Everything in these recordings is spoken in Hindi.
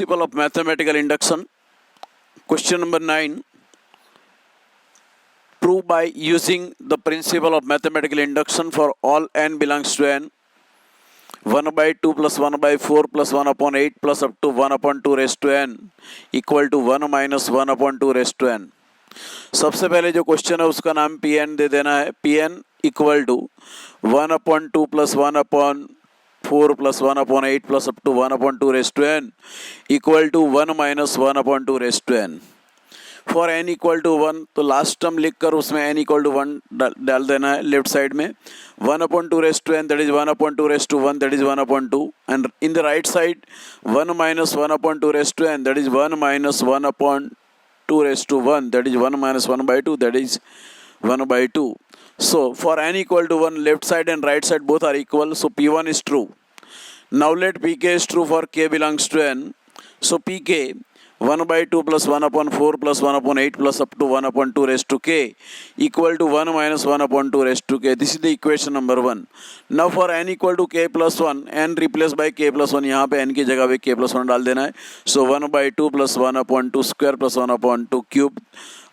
principle of mathematical induction. Question number 9. Prove by using the principle of mathematical induction for all n belongs to n. 1 by 2 plus 1 by 4 plus 1 upon 8 plus up to 1 upon 2 raised to n equal to 1 minus 1 upon 2 raised to n. सबसे पहले जो क्वेश्चन है उसका नाम पी एन दे देना है. P n equal to 1 upon 2 plus 1 upon 4 plus 1 upon 8 plus up to 1 upon 2 raise to n equal to 1 minus 1 upon 2 raise to n. For n equal to 1 तो लास्ट टर्म लिख कर उसमें एन इक्वल टू 1 डाल देना है लेफ्ट साइड में. 1 upon 2 raise to n that is 1 upon 2 raise to 1 that is 1 upon 2 and in the right side 1 minus 1 upon 2 raise to n that is 1 minus 1 upon 2 raised to 1 that is 1 minus 1 by 2 that is 1 by 2. So for n equal to 1 left side and right side both are equal, so p1 is true. Now let pk is true for k belongs to n. So pk 1 by 2 plus 1 upon 4 plus 1 upon 8 plus up to 1 upon 2 raised to k equal to 1 minus 1 upon 2 raised to k. This is the equation number 1. Now for n equal to k plus 1, n replaced by k plus 1, यहाँ पे n की जगह पे k plus 1 डाल देना है. So 1 by 2 plus 1 upon 2 square plus 1 upon 2 cube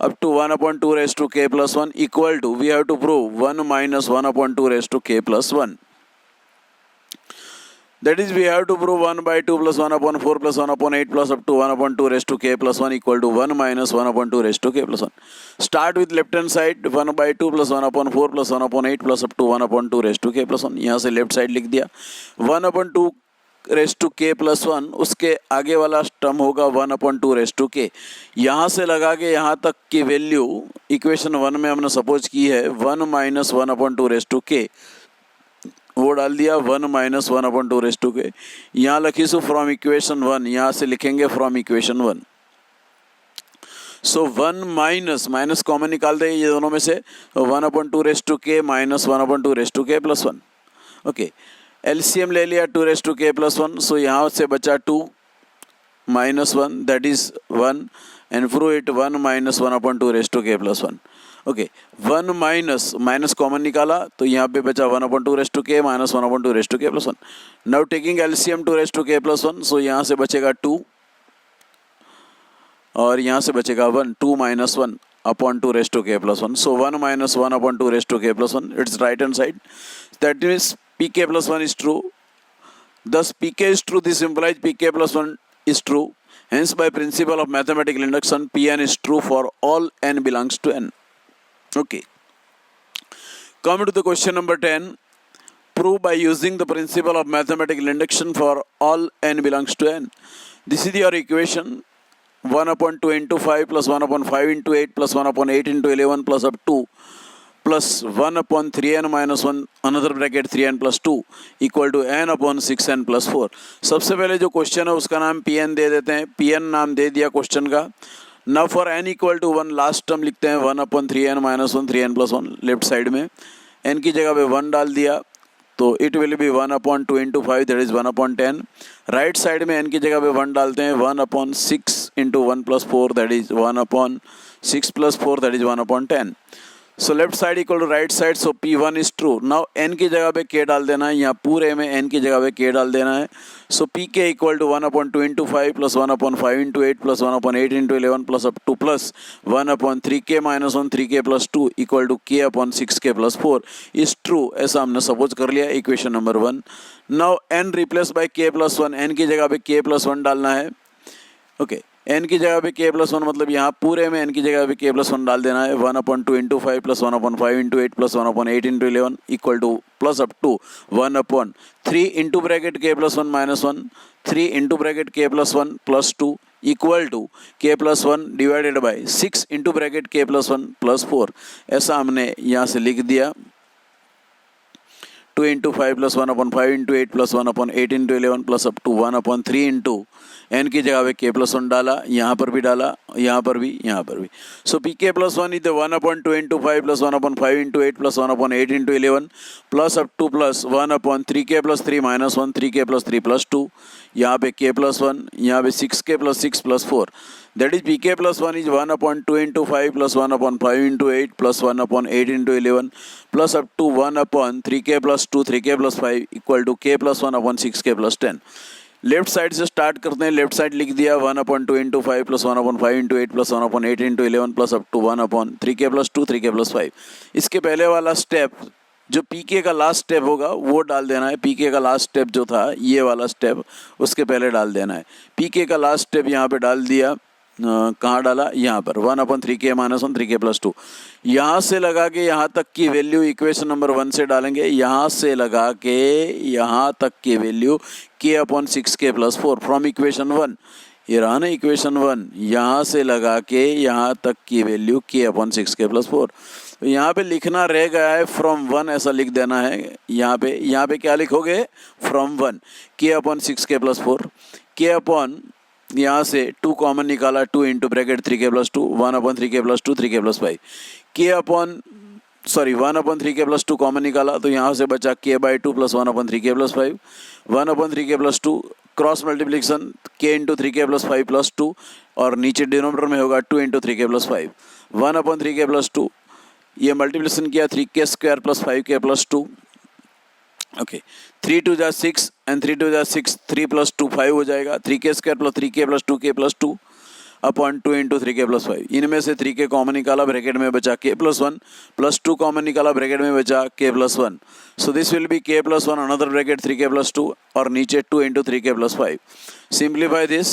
up to 1 upon 2 raised to k plus 1 equal to, we have to prove 1 minus 1 upon 2 raised to k plus 1. That is, we have to prove 1 by 2 plus 1 upon 4 plus 1 upon 8 plus up to 1 upon 2 raised to k plus 1 equal to 1 minus 1 upon 2 raised to k plus 1. Start with left hand side 1 by 2 plus 1 upon 4 plus 1 upon 8 plus up to 1 upon 2 raised to k plus 1. यहाँ से लेफ्ट साइड लिख दिया. 1 upon 2 raised to k plus 1 उसके आगे वाला टर्म होगा 1 अपॉन 2 रेस्ट टू के. यहाँ से लगा के यहाँ तक की वैल्यू इक्वेशन 1 में हमने सपोज की है 1 माइनस 1 अपॉन 2 रेस्ट टू के, वो डाल दिया 1 माइनस 1 अपॉन 2 रेस्ट टू के. यहाँ लिखीसु फ्रॉम इक्वेशन 1, यहाँ से लिखेंगे from equation 1. So 1 minus common निकाल दे ये दोनों में से 1 upon 2 raised to k minus 1 upon 2 raised to k plus 1. Okay, LCM ले लिया 2 raised to k plus 1. So यहाँ से बचा 2 minus 1 that is 1 and prove it 1 minus 1 upon 2 raised to k plus 1. Okay, 1 minus common निकाला तो यहाँ पे बचा 1 upon 2 raised to k minus 1 upon 2 raised to k plus 1. Now taking LCM 2 raised to k plus 1. So यहाँ से बचेगा 2 और यहाँ से बचेगा 1. 2 minus 1 upon 2 raised to k plus 1. So 1 minus 1 upon 2 raised to k plus 1. It's right hand side. That means pk plus 1 is true. Thus pk is true. This implies pk plus 1 is true. Hence by principle of mathematical induction pn is true for all n belongs to n. Okay. Coming to the question number 10. Prove by using the principle of mathematical induction for all n belongs to n. This is your equation. 1 upon 2 into 5 plus 1 upon 5 into 8 plus 1 upon 8 into 11 plus up to plus 1 upon 3n minus 1 another bracket 3n plus 2 equal to n upon 6n plus 4. सबसे पहले जो क्वेश्चन है उसका नाम pn दे देते हैं. pn नाम दे दिया क्वेश्चन का. Now for n equal to 1 last term लिखते हैं 1 upon 3n minus 1 3n plus 1 left side में. n की जगह पे 1 डाल दिया तो it will be 1 upon 2 into 5 that is 1 upon 10. Right side में n की जगह पे 1 डालते हैं 1 upon 6 into 1 plus 4 that is 1 upon 6 plus 4 that is 1 upon 10. So left side equal to right side. So p1 is true. Now n की जगह पे k डाल देना है. यहाँ पूरे में n की जगह पे k डाल देना है. So pk equal to 1 upon 2 into 5 plus 1 upon 5 into 8 plus 1 upon 8 into 11 plus up to plus 1 upon 3k minus 1 3k plus 2 equal to k upon 6k plus 4 is true. ऐसा हमने सपोज कर लिया equation number 1. Now n replace by k plus 1. n की जगह पे k प्लस 1 डालना है. ओके, n की जगह पे k प्लस 1 मतलब यहाँ पूरे में n की जगह पे k प्लस 1 डाल देना है. 1 upon 2 into 5 plus 1 upon 5 into 8 plus 1 upon 8 into 11 equal to plus up to 1 upon 3 into bracket k plus 1 minus 1 3 into bracket k plus 1 plus 2 equal to k plus 1 divided by 6 into bracket k plus 1 plus 4. ऐसा हमने यहाँ से लिख दिया. 2 into 5 plus 1 upon 5 into 8 plus 1 upon 8 into 11 plus up to 1 upon 3 into n की जगह पे k प्लस 1 डाला. यहाँ पर भी डाला, यहाँ पर भी, यहाँ पर भी. सो pk plus 1 is 1 upon 2 into 5 plus 1 upon 5 into 8 plus 1 upon 8 into 11 plus up to plus 1 upon 3k plus 3 minus 1 3k plus 3 plus 2. यहाँ पे k प्लस 1, यहाँ पे 6k plus 6 plus 4. That is pk plus 1 is 1 upon 2 into 5 plus 1 upon 5 into 8 plus 1 upon 8 into 11 plus up to 1 upon 3k plus 2 3k plus 5 equal to k plus 1 upon 6k plus 10. Left side से स्टार्ट करते हैं. लेफ्ट साइड लिख दिया 1/2 into 5 plus 1/5 into 8 plus 1/8 into 11 plus up to 1/3k plus 2 3k plus 5. इसके पहले वाला स्टेप जो पीके का लास्ट स्टेप होगा वो डाल देना है. पीके का लास्ट स्टेप जो था ये वाला स्टेप उसके पहले डाल देना है. पीके का लास्ट स्टेप यहाँ पे डाल दिया. कहाँ डाला? यहाँ पर 1/3k माइनस 1 3k प्लस 2. यहाँ से लगा के यहाँ तक की वैल्यू इक्वेशन नंबर 1 से डालेंगे. यहाँ से लगा के यहाँ तक की value k/6k plus 4 from equation 1. ये रहा ना इक्वेशन 1. यहाँ से लगा के यहाँ तक की वैल्यू k/6k प्लस 4. तो यहाँ पे लिखना रह गया है फ्रॉम 1 ऐसा लिख देना है. यहाँ पे क्या लिखोगे? From 1 k/6k plus 4 k upon यहाँ से 2 कॉमन निकाला 2 into bracket 3k plus 2 1/3k plus 2 3k plus 5 1/3k plus 2 common निकाला तो यहाँ से बचा k/2 plus 1/3k plus 5 1/3k plus 2 cross multiplication k into 3k plus 5 plus 2 और नीचे डिनोमिनेटर में होगा 2 into 3k plus 5 1/3k plus 2. ये मल्टीप्लिकेशन किया 3k square plus 5k plus 2. Okay 3 2 जा 6 एंड 3 2 जा 6 3 प्लस 2 5 हो जाएगा. 3k square plus 3k plus 2k plus 2 upon 2 into 3k plus 5. इनमें से 3k कॉमन निकाला ब्रैकेट में बचा k प्लस 1 प्लस 2 कॉमन निकाला ब्रैकेट में बचा k plus 1. So this will B k plus 1 another bracket 3k plus 2 और नीचे 2 into 3k plus 5. Simplify this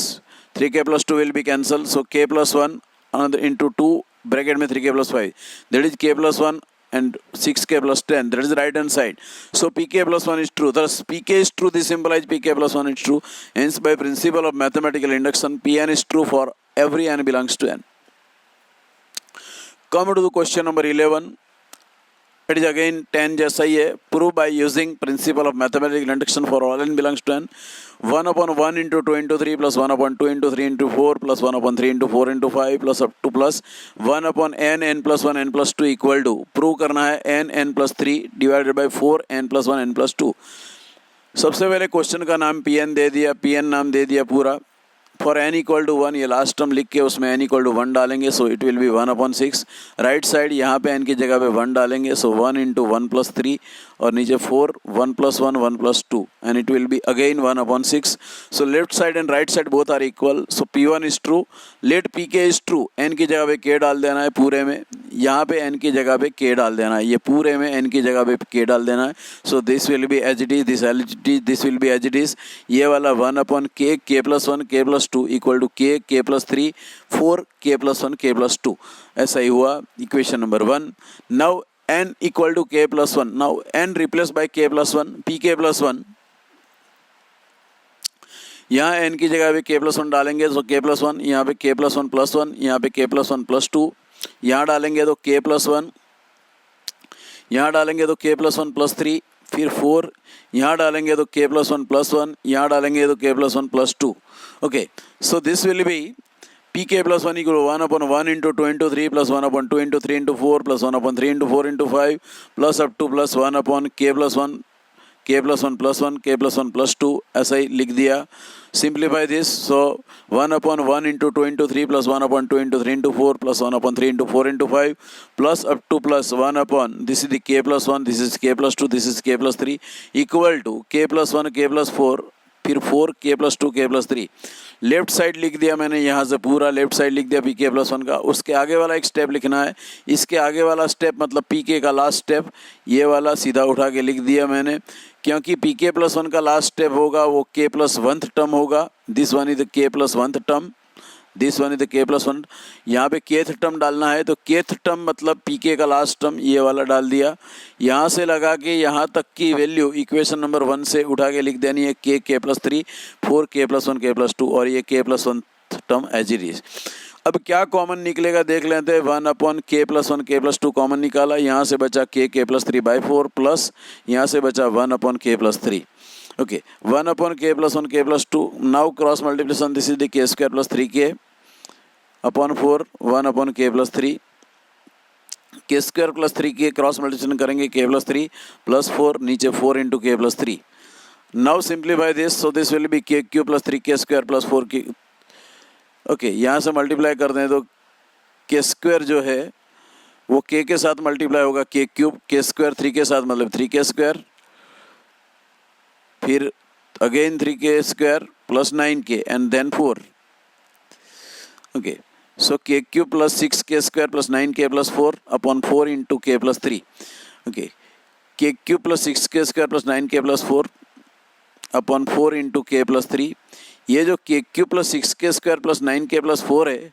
3k plus 2 will be cancel. So k plus 1 another into 2 bracket में 3k plus 5 that is k plus 1 and 6k plus 10, that is the right hand side. So pk plus 1 is true. Thus pk is true, this implies pk plus 1 is true. Hence by principle of mathematical induction pn is true for every n belongs to n. Come to the question number 11. It is again 10 जैसा ही है. Prove by using principle of mathematical induction for all n belongs to n. 1/1 into 2 into 3 plus 1/2 into 3 into 4 plus 1/3 into 4 into 5 plus up to plus 1/n n plus 1 n plus 2 equal to. Prove करना है n plus 3 divided by 4 n plus 1 n plus 2. सबसे पहले क्वेश्चन का नाम pn दे दिया. pn नाम दे दिया पूरा. फॉर n इक्वल टू 1 ये लास्ट टर्म लिख के उसमें n इक्वल टू 1 डालेंगे. So it will B 1/6. Right side यहाँ पे n की जगह पे 1 डालेंगे. सो 1 इंटू 1 प्लस 3 और नीचे 4 1 plus 1 1 plus 2 and it will be again 1/6. So left side and right side both are equal. So p1 is true. Let pk is true. n की जगह पे k डाल देना है पूरे में. यहाँ पे n की जगह पे k डाल देना है. ये पूरे में n की जगह पे k डाल देना है. So this will be as it is. This will be as it is. ये वाला 1/k k plus 1 k plus 2 equal to k plus 3 4 k plus 1 k plus 2. ऐसा ही हुआ equation number 1. Now n equal to k plus 1. Now n replace by k plus 1 pk plus 1. यहाँ n की जगह पे k प्लस 1 डालेंगे तो k प्लस 1. यहाँ पे k प्लस 1 प्लस 1. यहाँ पे k प्लस 1 प्लस 2. यहाँ डालेंगे तो k प्लस 1. यहाँ डालेंगे तो k प्लस 1 प्लस 3 फिर 4. यहाँ डालेंगे तो k प्लस 1 प्लस 1. यहाँ डालेंगे तो k plus 1 plus 2. Okay, so this will be pk plus 1 equal to 1/1 into 2 into 3 plus 1/2 into 3 into 4 plus 1/3 into 4 into 5 plus up to plus 1/k plus 1 k plus 1 plus 1 k plus 1 plus 2. ऐसा ही लिख दिया. Simplify this. So 1/1 into 2 into 3 plus 1/2 into 3 into 4 plus 1/3 into 4 into 5 plus up to plus 1/, this is the k plus 1, this is k plus 2, this is k plus 3 equal to k plus 1 k plus 4 फिर 4 k plus 2 k plus 3. Left side लिख दिया मैंने. यहाँ से पूरा लेफ्ट साइड लिख दिया pk प्लस 1 का. उसके आगे वाला एक स्टेप लिखना है. इसके आगे वाला स्टेप मतलब pk का लास्ट स्टेप ये वाला सीधा उठा के लिख दिया मैंने. क्योंकि pk प्लस 1 का लास्ट स्टेप होगा वो k प्लस 1th टर्म होगा. This one is the k plus 1th term. This one is the k plus 1. यहाँ पे kth टर्म डालना है तो kth टर्म मतलब pk का लास्ट टर्म ये वाला डाल दिया. यहाँ से लगा के यहाँ तक की वैल्यू इक्वेशन नंबर 1 से उठा के लिख देनी है. k plus 3 4 k plus 1 k plus 2 और ये k plus 1 term as it is. अब क्या कॉमन निकलेगा देख लेते हैं. 1/k plus 1 k plus 2 common निकाला. यहाँ से बचा k प्लस 3 बाई 4 प्लस यहाँ से बचा 1/k plus 3. Okay, 1/k plus 1 k plus 2. Now cross multiplication. This is the k square plus 3k upon 4 1/k plus 3. k square plus 3k cross multiplication करेंगे k plus 3 plus 4 नीचे 4 into k plus 3. Now simplify this. So this will be k cube plus 3k square plus 4k. Okay, यहाँ से मल्टीप्लाई कर दें तो k स्क्वायर जो है वो k के साथ मल्टीप्लाई होगा k क्यूब. k स्क्वायर 3 के साथ मतलब 3k स्क्वायर. फिर again 3k square plus 9k and then 4. Okay, so k cube plus 6k square plus 9k plus 4 upon 4 into k plus 3. Okay, k cube plus 6k square plus 9k plus 4 upon 4 into k plus 3. ये जो k cube plus 6k square plus 9k plus 4 है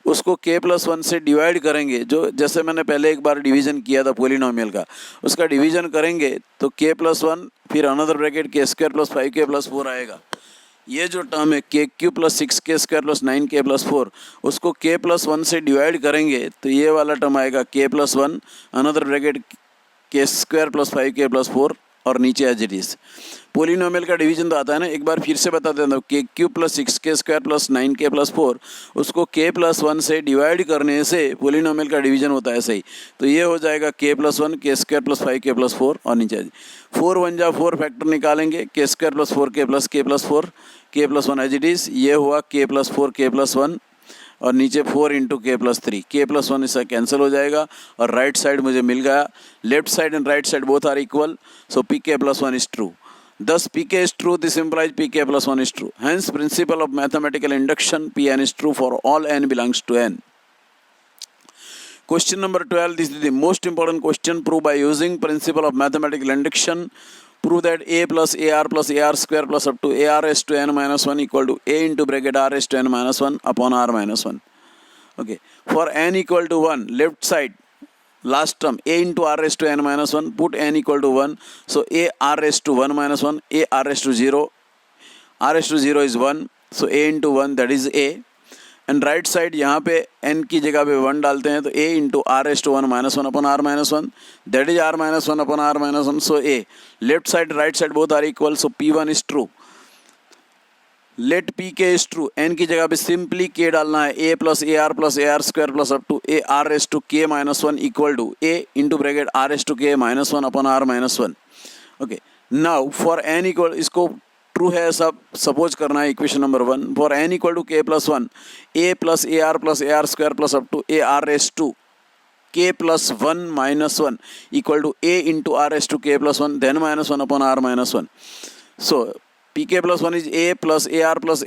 उसको k प्लस 1 से डिवाइड करेंगे, जो जैसे मैंने पहले एक बार डिवीजन किया था पोलिनोमियल का, उसका डिवीजन करेंगे तो k प्लस 1 फिर another bracket k square plus 5k plus 4 आएगा. ये जो टर्म है k cube plus 6k square plus 9k plus 4 उसको k प्लस 1 से डिवाइड करेंगे तो ये वाला टर्म आएगा k plus 1 another bracket k square plus 5k plus 4 और नीचे एज इट इज. पोलिनोमियल का डिवीजन तो आता है ना, एक बार फिर से बता देता हूँ. k cube plus 6k square plus 9k plus 4 उसको k प्लस 1 से डिवाइड करने से पोलिनोमियल का डिवीजन होता है सही. तो ये हो जाएगा k plus 1 k square plus 5k plus 4 और नीचे 4 1 जा 4 फैक्टर निकालेंगे k square plus 4k plus k plus 4 k plus 1 as it is. ये हुआ k प्लस 4 k प्लस 1 और नीचे 4 into k plus 3. k plus 1 इसका कैंसिल हो जाएगा और राइट साइड मुझे मिल गया. Left side and right side both are equal, so pk plus 1 is true. Thus pk is true, this implies pk plus 1 is true. Hence principle of mathematical induction Pn is true for all n belongs to n. Question number 12, this is the most important question. Prove by using principle of mathematical induction. Prove that a plus ar square plus up to ar raised to n minus 1 equal to a into bracket r raised to n minus 1 upon r minus 1. Okay, for n equal to 1, left side last term a into r raised to n minus 1, put n equal to 1, so a r raised to 1 minus 1, a r raised to 0, r raised to 0 is 1, so a into 1 that is a. And right side यहाँ पे n की जगह पे 1 डालते हैं तो a into r s to 1 minus 1 upon r minus 1 that is r minus 1 upon r minus 1. So a left side right side both are equal, so p1 is true. Let pk is true, n की जगह पे सिंपली k डालना है, a plus a r square plus up to a r s to k minus 1 equal to a into bracket r s to k minus 1 upon r minus 1. Okay, now for n equal, इसको ट्रू है सब सपोज करना है equation number 1. For n equal to k plus 1, a plus a r square plus up to a r s to k plus 1 minus 1 equal to a into r s to k plus 1 then minus 1 upon r minus 1. So pk plus 1 is a plus a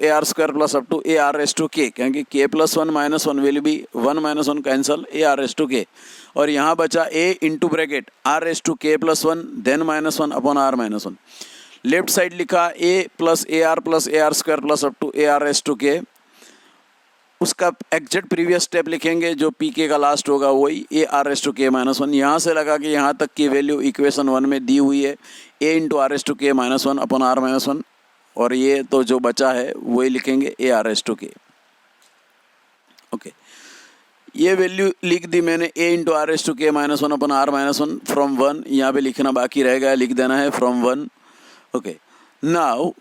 r square plus up to a r s to k, क्योंकि k plus 1 minus 1 will be 1 minus 1 cancel a r s to k, और यहाँ बचा a into bracket r s to k plus 1 then minus 1 upon r minus 1. Left side लिखा a plus a r square plus up to a r s to k, उसका एग्जैक्ट प्रीवियस स्टेप लिखेंगे जो pk का लास्ट होगा वही ए r s to k minus 1. यहाँ से लगा कि यहाँ तक की वैल्यू इक्वेशन 1 में दी हुई है a into r s to k minus 1 upon r minus 1, और ये तो जो बचा है वही लिखेंगे a r s to k. Okay, ये वैल्यू लिख दी मैंने a into r s to k minus 1 upon r minus 1 from 1. यहाँ पे लिखना बाकी रहेगा, लिख देना है फ्रॉम 1. ओके, नाउ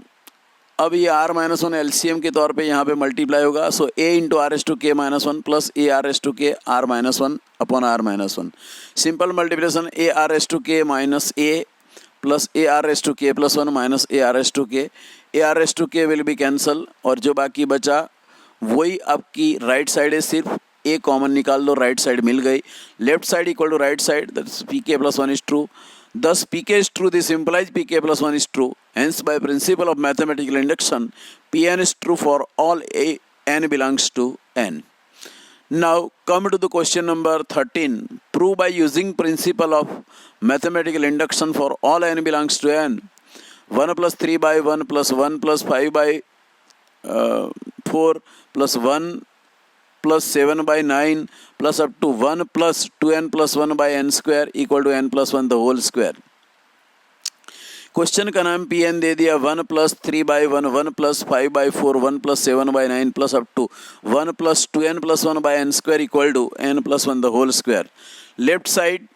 अब ये r माइनस 1 एलसीएम के तौर पे यहाँ पे मल्टीप्लाई होगा, so a into r s to k minus 1 plus a r s to k r minus 1 upon r minus 1. Simple multiplication a r s to k minus a plus a r s to k plus 1 minus a r s to k, a r s to k will be cancel, और जो बाकी बचा वही आपकी राइट साइड है, सिर्फ a कॉमन निकाल दो, राइट साइड मिल गई. Left side equal to right side, that's pk plus 1 is true. Thus pk is true, this implies pk plus 1 is true. Hence by principle of mathematical induction, pn is true for all n belongs to n. Now come to the question number 13. Prove by using principle of mathematical induction for all n belongs to n. 1 plus 3 by 1 plus 1 plus 5 by 4 plus 1 plus 7 by 9 plus up to 1 plus 2n plus 1 by n square equal to n plus 1 the whole square. Question का नाम pn दे दिया. 1 plus 3 by 1, 1 plus 5 by 4, 1 plus 7 by 9 plus up to 1 plus 2n plus 1 by n square equal to n plus 1 the whole square. Left side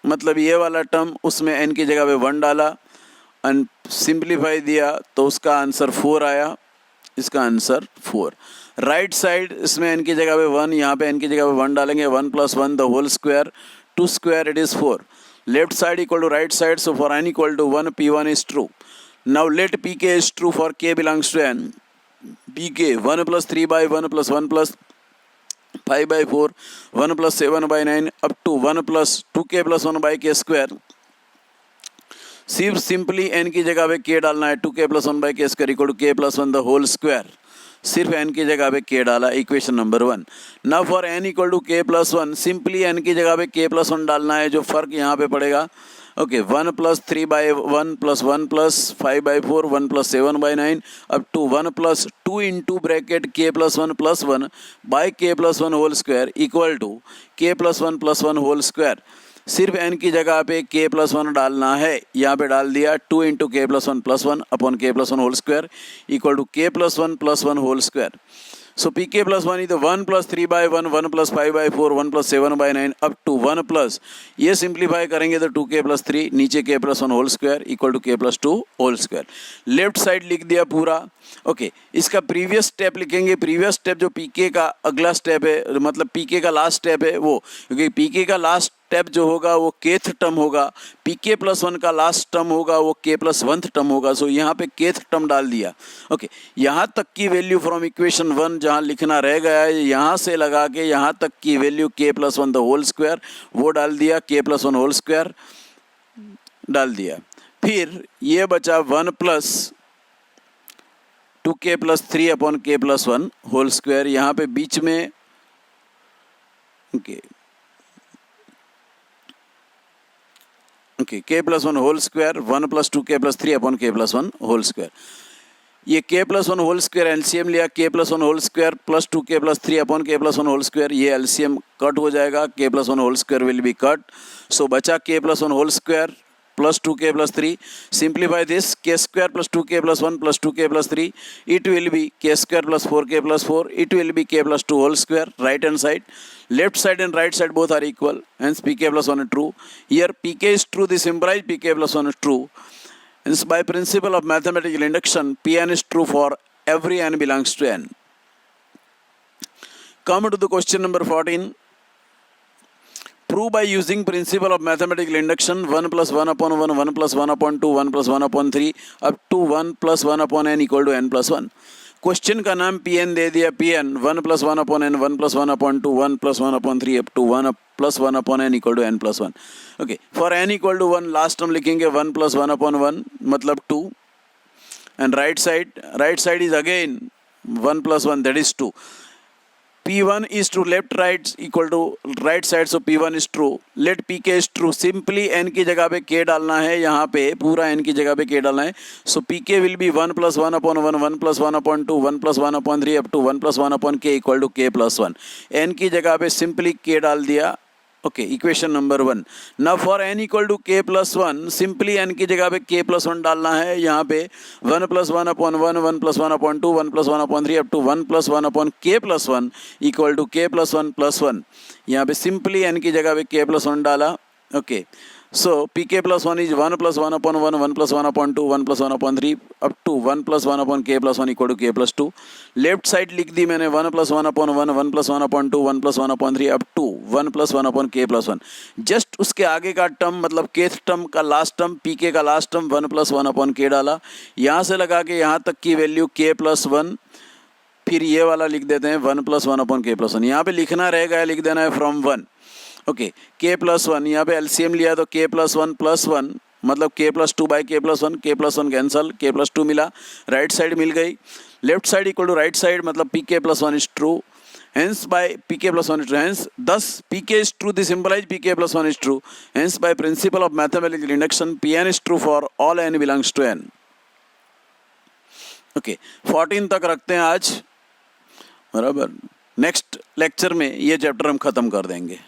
मतलब ये वाला टर्म, उसमें n की जगह पे 1 डाला एंड सिंप्लीफाई दिया तो उसका आंसर 4 आया, इसका आंसर 4. राइट साइड इसमें n की जगह पे 1, यहाँ पे n की जगह पे 1 डालेंगे, 1 plus 1 the whole square, 2 square it is 4. Left side equal to right side, so for n equal to 1 p1 is true. Now let pk is true for k belongs to n. pk 1 plus 3 by 1 plus 1 plus 5 by 4, 1 plus 7 by 9 up to 1 plus 2k plus 1 by k square. सिर्फ सिंपली एन की जगह पे के डालना है, 2k + 1 / k² = k + 1 the whole square. सिर्फ एन की जगह पे के डाला, equation number 1। Now for n = k + 1, simply n की जगह पे k + 1 डालना है, जो फर्क यहाँ पे पड़ेगा। Okay, 1 + 3/1 + 1 + 5/4 1 + 7/9 up to 1 + 2 into bracket k + 1 + 1 by k + 1 whole square equal to k + 1 + 1 whole square. सिर्फ n की जगह पे k + 1 डालना है, यहाँ पे डाल दिया 2 into k + 1 + 1 upon k + 1 whole square equal to k + 1 + 1 whole square. So pk + 1 is 1 + 3/1 1 + 5/4 1 + 7/9 up to 1 plus, ये सिंप्लीफाई करेंगे तो 2k + 3 नीचे k + 1 whole square equal to k + 2 whole square. Left side लिख दिया पूरा। ओके, इसका प्रीवियस स्टेप लिखेंगे। प्रीवियस स्टेप जो pk का अगला स्टेप है, मतलब pk का लास्ट स्टेप है वो, क्योंकि pk का लास्ट स्टेप जो होगा वो kth टर्म होगा, pk + 1 का लास्ट टर्म होगा वो k + 1th टर्म होगा। सो यहाँ पे kth टर्म डाल दिया। ओके, यहाँ तक की वैल्यू फ्रॉम इक्वेशन 1 जहाँ लिखना रह गया है, यहाँ से लगा के यहाँ तक की value k + 1 the whole square वो डाल दिया, k + 1 होल स्क्वायर डाल दिया। फिर ये बचा 1 + 2k + 3 upon k + 1 whole square. यहाँ पे बीच में k + 1 whole square 1 + 2k + 3 upon k + 1 whole square. ये k + 1 होल स्क्वायर एलसीएम लिया, k + 1 whole square plus 2k + 3 upon k + 1 whole square, ये एलसीएम कट हो जाएगा, k + 1 whole square will be cut. So बचा k + 1 whole square plus 2k + 3। Simplify this, k² + 2k + 1 + 2k + 3 it will be k² + 4k + 4 it will be k + 2 whole square। right hand side, left side and right side both are equal, hence pk + 1 is true। Here pk is true, this implies pk + 1 is true, hence by principle of mathematical induction Pn is true for every n belongs to n। Come to the question number 14. Prove by using principle of mathematical induction 1 + 1 upon 1 1 + 1 upon 2 1 + 1 upon 3 up to 1 + 1 upon n equal to n + 1। Question का नाम Pn दे दिया, Pn 1 + 1 upon n 1 + 1 upon 2 1 + 1 upon 3 up to 1 + 1 upon n equal to n + 1। Okay, for n equal to 1 last term लिखेंगे 1 + 1 upon 1 मतलब 2, and right side is again 1 + 1 that is 2। P1 is true, left right equal to right side, so P1 is true। Let Pk is true, simply n की जगह पे k डालना है, यहाँ पे पूरा n की जगह पे k डालना है। So Pk will be 1 + 1 upon 1 1 + 1 upon 2 1 + 1 upon 3 up to 1 + 1 upon k equal to k + 1। n की जगह पे simply k डाल दिया। Okay, equation number 1। Now for n equal to k + 1, simply n की जगह पे k + 1 डालना है, यहाँ पे 1 + 1 upon 1 1 + 1 upon 2 1 + 1 upon 3 up to 1 + 1 upon k + 1 equal to k + 1 + 1। यहाँ पे सिंपली n की जगह पे k + 1 डाला। Okay, so pk + 1 is 1 + 1 upon 1 1 + 1 upon 2 1 + 1 upon 3 up to 1 + 1 upon k + 1 equal to k + 2। Left side लिख दी मैंने 1 + 1 upon 1 1 + 1 upon 2 1 + 1 upon 3 up to 1 + 1 upon k + 1। Just उसके आगे का टर्म मतलब kth टर्म का लास्ट टर्म, pk का लास्ट टर्म 1 + 1 upon k डाला, यहाँ से लगा के यहाँ तक की वैल्यू k + 1। फिर ये वाला लिख देते हैं 1 + 1 upon k + 1। यहाँ पे लिखना रहेगा, लिख देना है फ्रॉम 1। ओके, k + 1 यहाँ पे एलसीएम लिया तो k + 1 + 1 मतलब k + 2 by k + 1, k + 1 cancel, k + 2 मिला, राइट साइड मिल गई। Left side equal to right side मतलब pk + 1 is true, hence by pk + 1 is true, hence thus pk is true, this implies pk + 1 is true, hence by principle of mathematical induction Pn is true for all n belongs to n। Okay, 14 तक रखते हैं आज, बराबर। नेक्स्ट लेक्चर में ये चैप्टर हम खत्म कर देंगे।